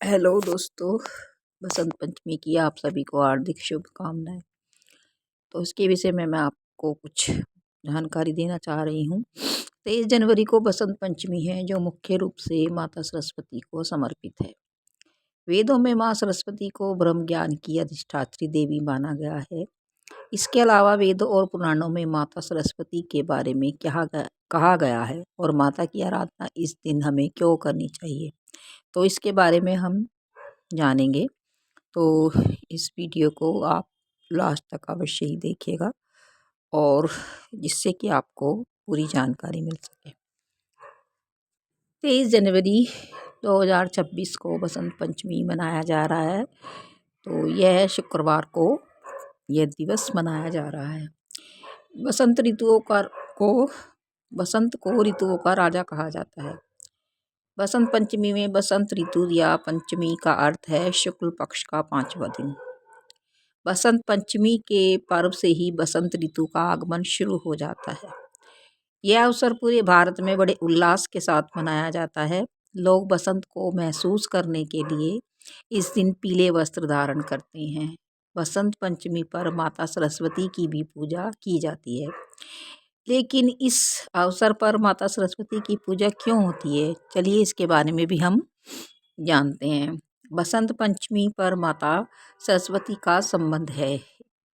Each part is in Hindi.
हेलो दोस्तों, बसंत पंचमी की आप सभी को हार्दिक शुभकामनाएं। तो इसके विषय में मैं आपको कुछ जानकारी देना चाह रही हूँ। 23 जनवरी को बसंत पंचमी है, जो मुख्य रूप से माता सरस्वती को समर्पित है। वेदों में माँ सरस्वती को ब्रह्म ज्ञान की अधिष्ठात्री देवी माना गया है। इसके अलावा वेदों और पुराणों में माता सरस्वती के बारे में कहा गया है और माता की आराधना इस दिन हमें क्यों करनी चाहिए, तो इसके बारे में हम जानेंगे। तो इस वीडियो को आप लास्ट तक अवश्य ही देखिएगा, और जिससे कि आपको पूरी जानकारी मिल सके। 23 जनवरी 2026 को बसंत पंचमी मनाया जा रहा है। तो यह शुक्रवार को यह दिवस मनाया जा रहा है। बसंत को बसंत को ऋतुओं का राजा कहा जाता है। बसंत पंचमी में बसंत ऋतु या पंचमी का अर्थ है शुक्ल पक्ष का 5वां दिन। बसंत पंचमी के पर्व से ही बसंत ऋतु का आगमन शुरू हो जाता है। यह अवसर पूरे भारत में बड़े उल्लास के साथ मनाया जाता है। लोग बसंत को महसूस करने के लिए इस दिन पीले वस्त्र धारण करते हैं। बसंत पंचमी पर माता सरस्वती की भी पूजा की जाती है। लेकिन इस अवसर पर माता सरस्वती की पूजा क्यों होती है, चलिए इसके बारे में भी हम जानते हैं। बसंत पंचमी पर माता सरस्वती का संबंध है।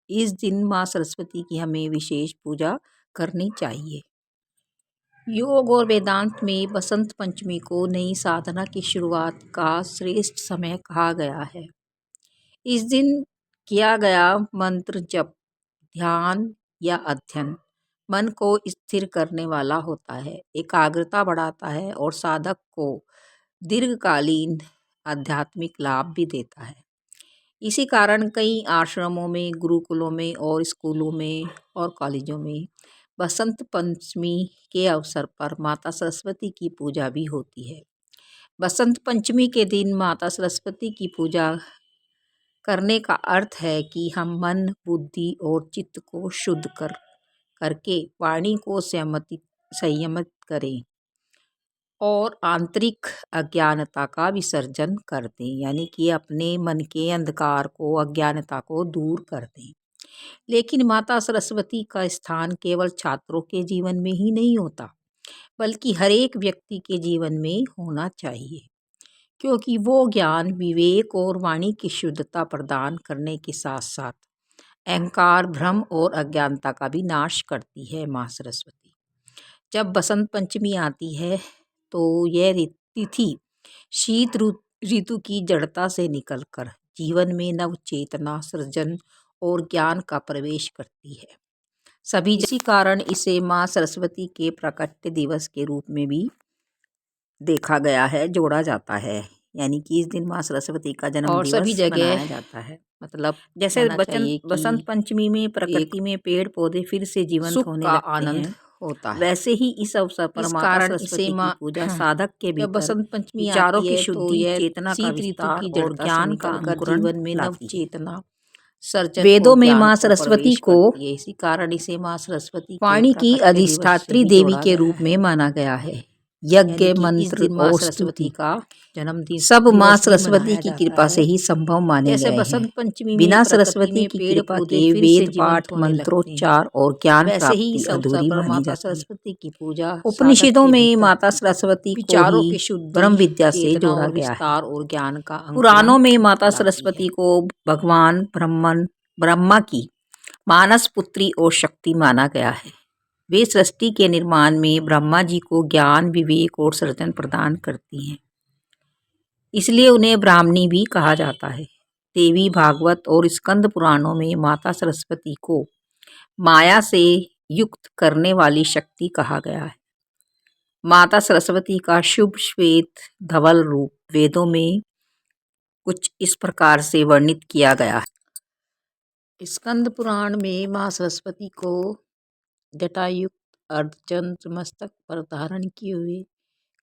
इस दिन माँ सरस्वती की हमें विशेष पूजा करनी चाहिए। योग और वेदांत में बसंत पंचमी को नई साधना की शुरुआत का श्रेष्ठ समय कहा गया है। इस दिन किया गया मंत्र जप, ध्यान या अध्ययन मन को स्थिर करने वाला होता है, एकाग्रता बढ़ाता है और साधक को दीर्घकालीन आध्यात्मिक लाभ भी देता है। इसी कारण कई आश्रमों में, गुरुकुलों में और स्कूलों में और कॉलेजों में बसंत पंचमी के अवसर पर माता सरस्वती की पूजा भी होती है। बसंत पंचमी के दिन माता सरस्वती की पूजा करने का अर्थ है कि हम मन, बुद्धि और चित्त को शुद्ध करके वाणी को संयमित करें और आंतरिक अज्ञानता का विसर्जन कर दें, यानी कि अपने मन के अंधकार को, अज्ञानता को दूर कर दें। लेकिन माता सरस्वती का स्थान केवल छात्रों के जीवन में ही नहीं होता, बल्कि हर एक व्यक्ति के जीवन में होना चाहिए, क्योंकि वो ज्ञान, विवेक और वाणी की शुद्धता प्रदान करने के साथ साथ अहंकार, भ्रम और अज्ञानता का भी नाश करती है। माँ सरस्वती जब बसंत पंचमी आती है तो यह तिथि शीत ऋतु की जड़ता से निकलकर जीवन में नव चेतना, सृजन और ज्ञान का प्रवेश करती है। इसी कारण इसे माँ सरस्वती के प्राकट्य दिवस के रूप में भी देखा गया है, जोड़ा जाता है। यानी कि इस दिन माँ सरस्वती का जन्म दिवस सभी जगह मनाया जाता है। मतलब जैसे बसंत पंचमी में प्रकृति में पेड़ पौधे फिर से जीवंत होने लगते आनंद होता है, वैसे ही इस अवसर पर माता सरस्वती की पूजा साधक के भीतर बसंत पंचमी विचारों की शुद्धि, चेतना का विस्तार और ज्ञान का जीवन में नव चेतना सर्जन। वेदों में माँ सरस्वती को इसी कारण इसे माँ सरस्वती वाणी की अधिष्ठात्री देवी के रूप में माना गया है। यज्ञ, मंत्र और स्तुति का जन्मदिन सब माँ सरस्वती की कृपा से ही संभव माने गए हैं। बिना सरस्वती की कृपा के वेद पाठ, मंत्रोच्चार और ज्ञान प्राप्ति अधूरी मानी जाती है। की पूजा उपनिषदों में माता सरस्वती को ही ब्रह्म विद्या से जोड़ा गया है और ज्ञान का पुराणों में माता सरस्वती को भगवान ब्रह्मा की मानस पुत्री और शक्ति माना गया है। वे सृष्टि के निर्माण में ब्रह्मा जी को ज्ञान, विवेक और सृजन प्रदान करती हैं, इसलिए उन्हें ब्राह्मणी भी कहा जाता है। देवी भागवत और स्कंद पुराणों में माता सरस्वती को माया से युक्त करने वाली शक्ति कहा गया है। माता सरस्वती का शुभ श्वेत धवल रूप वेदों में कुछ इस प्रकार से वर्णित किया गया है। स्कंद पुराण में माँ सरस्वती को जटायुक्त, अर्धचंद्र मस्तक पर धारण किए हुए,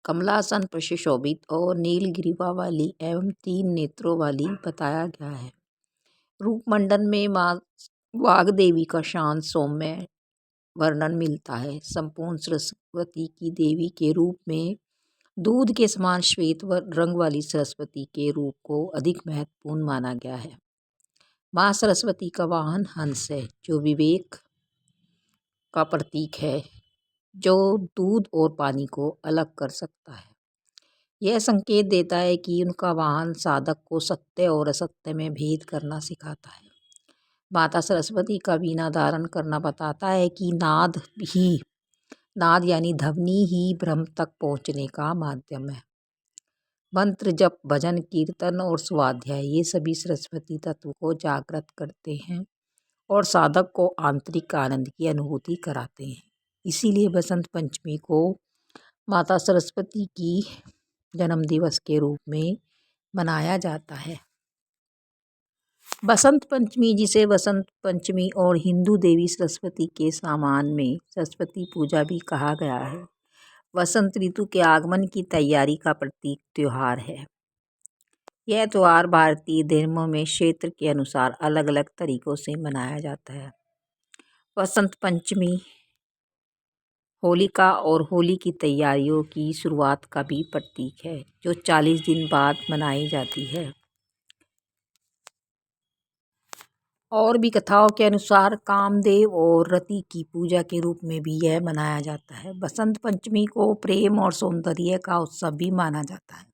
कमलासन पर सुशोभित और नील ग्रीवा वाली एवं 3 नेत्रों वाली बताया गया है। रूपमंडन में माँ वाग्देवी का शांत सौम्य वर्णन मिलता है। संपूर्ण सरस्वती की देवी के रूप में दूध के समान श्वेत व रंग वाली सरस्वती के रूप को अधिक महत्वपूर्ण माना गया है। माँ सरस्वती का वाहन हंस है, जो विवेक का प्रतीक है, जो दूध और पानी को अलग कर सकता है। यह संकेत देता है कि उनका वाहन साधक को सत्य और असत्य में भेद करना सिखाता है। माता सरस्वती का वीणा धारण करना बताता है कि नाद यानी ध्वनि ही ब्रह्म तक पहुँचने का माध्यम है। मंत्र, जप, भजन, कीर्तन और स्वाध्याय ये सभी सरस्वती तत्व को जागृत करते हैं और साधक को आंतरिक आनंद की अनुभूति कराते हैं। इसीलिए बसंत पंचमी को माता सरस्वती की जन्म दिवस के रूप में मनाया जाता है। बसंत पंचमी, जिसे वसंत पंचमी और हिंदू देवी सरस्वती के सम्मान में सरस्वती पूजा भी कहा गया है, वसंत ऋतु के आगमन की तैयारी का प्रतीक त्योहार है। यह त्यौहार भारतीय धर्मों में क्षेत्र के अनुसार अलग अलग तरीकों से मनाया जाता है। वसंत पंचमी होलिका और होली की तैयारियों की शुरुआत का भी प्रतीक है, जो 40 दिन बाद मनाई जाती है। और भी कथाओं के अनुसार कामदेव और रति की पूजा के रूप में भी यह मनाया जाता है। बसंत पंचमी को प्रेम और सौंदर्य का उत्सव भी माना जाता है।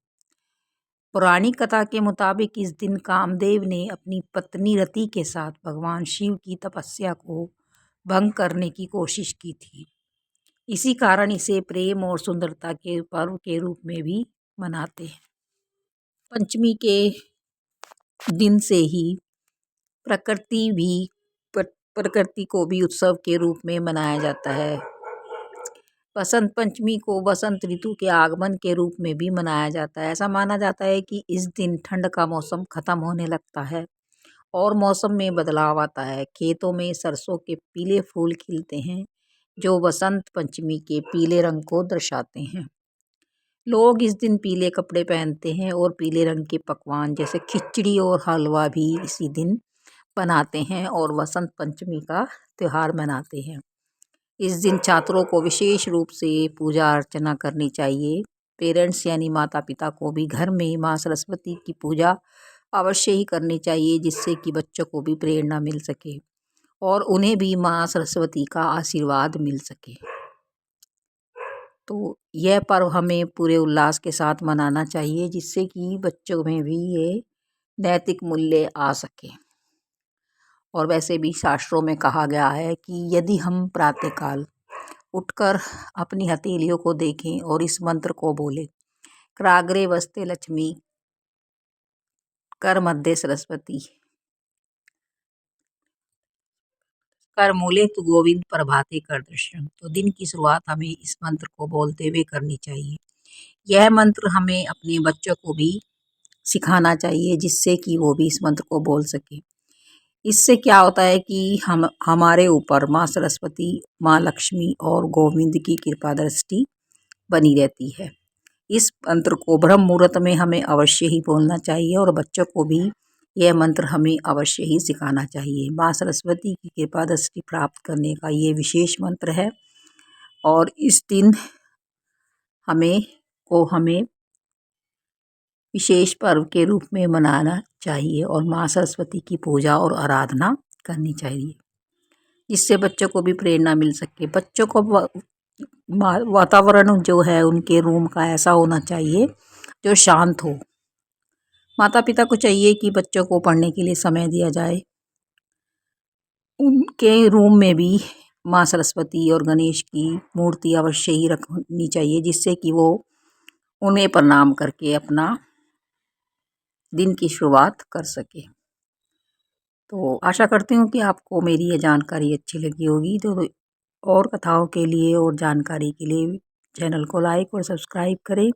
पौराणिक कथा के मुताबिक इस दिन कामदेव ने अपनी पत्नी रति के साथ भगवान शिव की तपस्या को भंग करने की कोशिश की थी। इसी कारण इसे प्रेम और सुंदरता के पर्व के रूप में भी मनाते हैं। पंचमी के दिन से ही प्रकृति को भी उत्सव के रूप में मनाया जाता है। बसंत पंचमी को बसंत ऋतु के आगमन के रूप में भी मनाया जाता है। ऐसा माना जाता है कि इस दिन ठंड का मौसम खत्म होने लगता है और मौसम में बदलाव आता है। खेतों में सरसों के पीले फूल खिलते हैं, जो बसंत पंचमी के पीले रंग को दर्शाते हैं। लोग इस दिन पीले कपड़े पहनते हैं और पीले रंग के पकवान जैसे खिचड़ी और हलवा भी इसी दिन बनाते हैं और वसंत पंचमी का त्यौहार मनाते हैं। इस दिन छात्रों को विशेष रूप से पूजा अर्चना करनी चाहिए। पेरेंट्स यानी माता पिता को भी घर में माँ सरस्वती की पूजा अवश्य ही करनी चाहिए, जिससे कि बच्चों को भी प्रेरणा मिल सके और उन्हें भी माँ सरस्वती का आशीर्वाद मिल सके। तो यह पर्व हमें पूरे उल्लास के साथ मनाना चाहिए, जिससे कि बच्चों में भी ये नैतिक मूल्य आ सके। और वैसे भी शास्त्रों में कहा गया है कि यदि हम प्रातःकाल उठकर अपनी हथेलियों को देखें और इस मंत्र को बोलें, कराग्रे वस्ते लक्ष्मी कर मध्य सरस्वती कर मूले तु गोविंद प्रभाते कर दर्शन, तो दिन की शुरुआत हमें इस मंत्र को बोलते हुए करनी चाहिए। यह मंत्र हमें अपने बच्चों को भी सिखाना चाहिए, जिससे कि वो भी इस मंत्र को बोल सके। इससे क्या होता है कि हमारे ऊपर माँ सरस्वती, माँ लक्ष्मी और गोविंद की कृपा दृष्टि बनी रहती है। इस मंत्र को ब्रह्म मुहूर्त में हमें अवश्य ही बोलना चाहिए और बच्चों को भी यह मंत्र हमें अवश्य ही सिखाना चाहिए। माँ सरस्वती की कृपा दृष्टि प्राप्त करने का ये विशेष मंत्र है और इस दिन हमें विशेष पर्व के रूप में मनाना चाहिए और माँ सरस्वती की पूजा और आराधना करनी चाहिए, जिससे बच्चों को भी प्रेरणा मिल सके। बच्चों को वातावरण जो है उनके रूम का ऐसा होना चाहिए जो शांत हो। माता पिता को चाहिए कि बच्चों को पढ़ने के लिए समय दिया जाए। उनके रूम में भी माँ सरस्वती और गणेश की मूर्ति अवश्य ही रखनी चाहिए, जिससे कि वो उन्हें प्रणाम करके अपना दिन की शुरुआत कर सके। तो आशा करती हूँ कि आपको मेरी ये जानकारी अच्छी लगी होगी। तो और कथाओं के लिए और जानकारी के लिए चैनल को लाइक और सब्सक्राइब करें।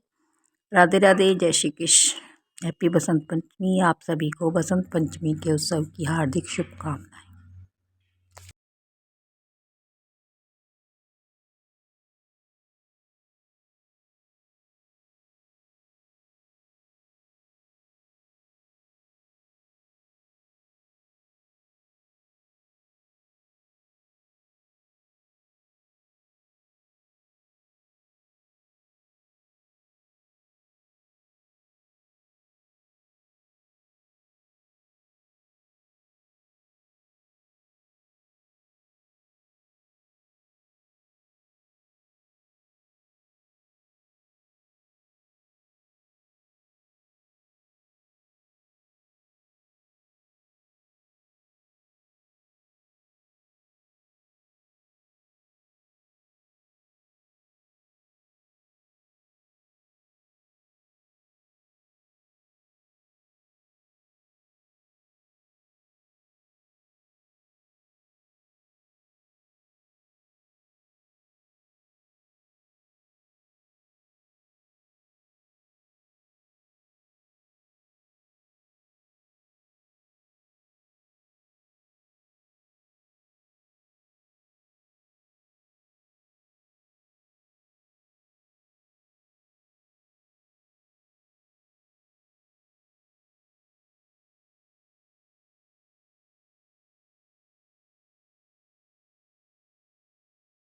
राधे राधे, जय श्री कृष्ण। हैप्पी बसंत पंचमी। आप सभी को बसंत पंचमी के उत्सव की हार्दिक शुभकामनाएं।